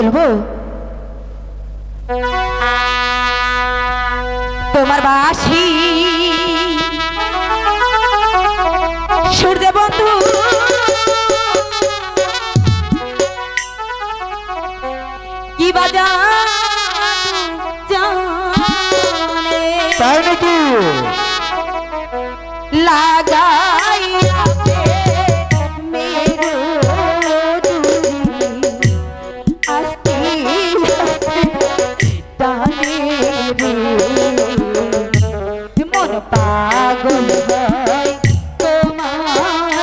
বলবো তোমার বাসি সূর্য বন্ধু কি বাজা জানে তাই নাকি? লাগাই মন পাগল হয় তোমার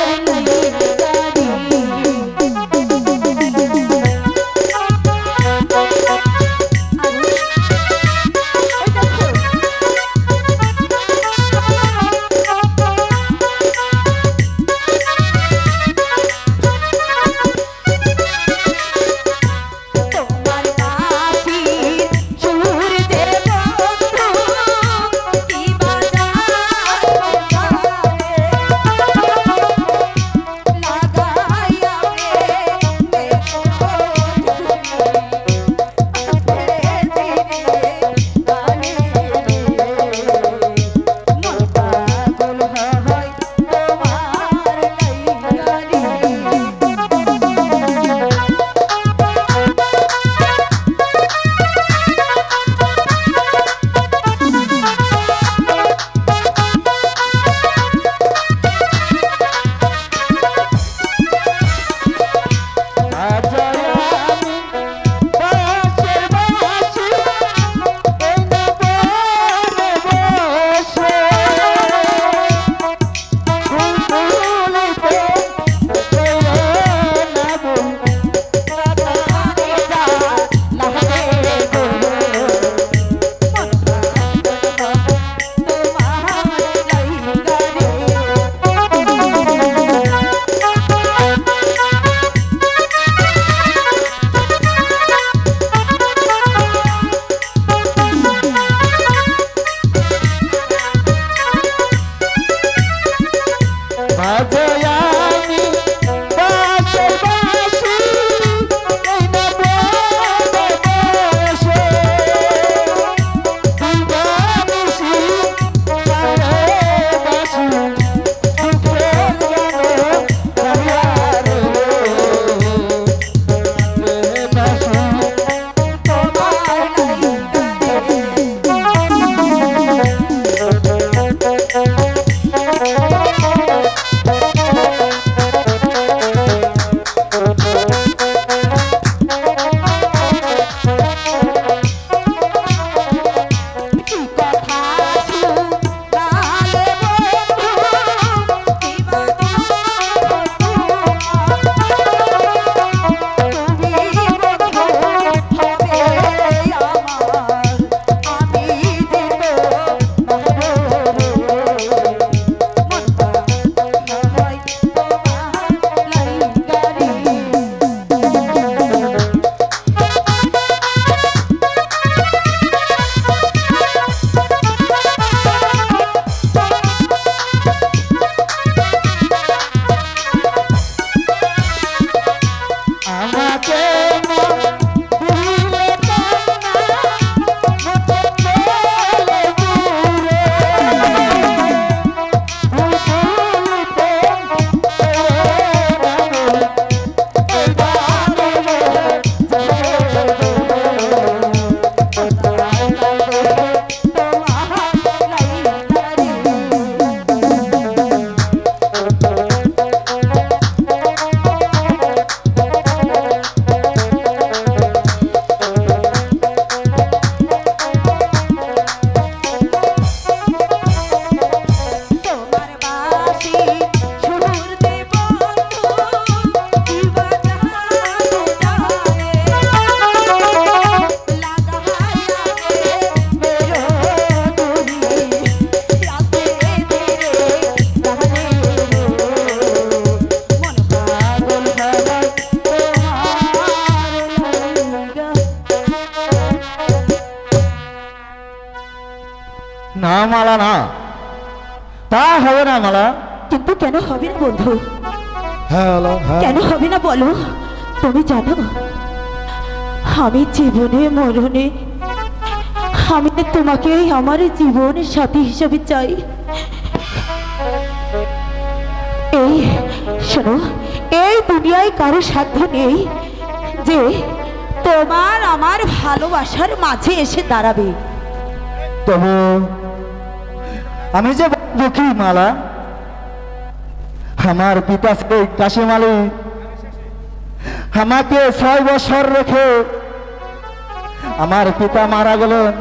না মালা না, তা হবে না মালা। কিন্তু কেন হবে না বন্ধু? হ্যাঁ কেন হবে না বলো? তুমি জানো আমি জীবনে মরণে আমি তোমাকে আমার জীবনের সাথী হিসাবে চাই। এই শোনো, এই দুনিয়ায় কারো সাধ্য নেই যে তোমার আমার ভালোবাসার মাঝে এসে দাঁড়াবে। তবু আমি যে দুঃখী মালা, আমার পিতা সেই কাশিম আলী আমাকে 6 বছর রেখে আমার পিতা মারা গেলেন।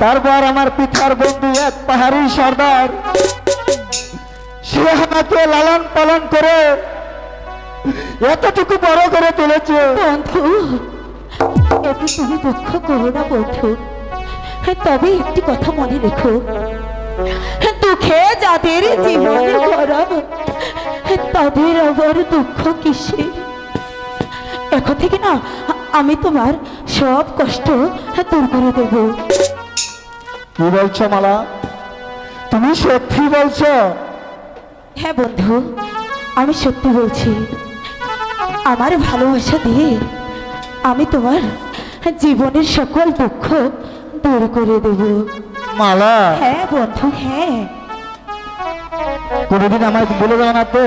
তারপর আমার পিতার বন্ধু এক পাহাড়ি সর্দার, সে আমাকে লালন পালন করে এতটুকু বড় করে তুলেছে। বন্ধু, এতে তুমি দুঃখ করো না বন্ধু। তবে একটি কথা মনে রেখো, দুঃখে যাদের জীবন ভরা তাদের আবার দুঃখ কিসে? এখন থেকে না আমি তোমার সব কষ্ট দূর করে দেব। কি বলছো মালা? তুমি সত্যি বলছো? হ্যাঁ বন্ধু, আমি সত্যি বলছি। আমার ভালোবাসা দিয়ে আমি তোমার জীবনের সকল দুঃখ দূর করে দেব। মালা, হ্যাঁ বন্ধু, হ্যাঁ। কোনোদিন আমাকে বলে দাও না তো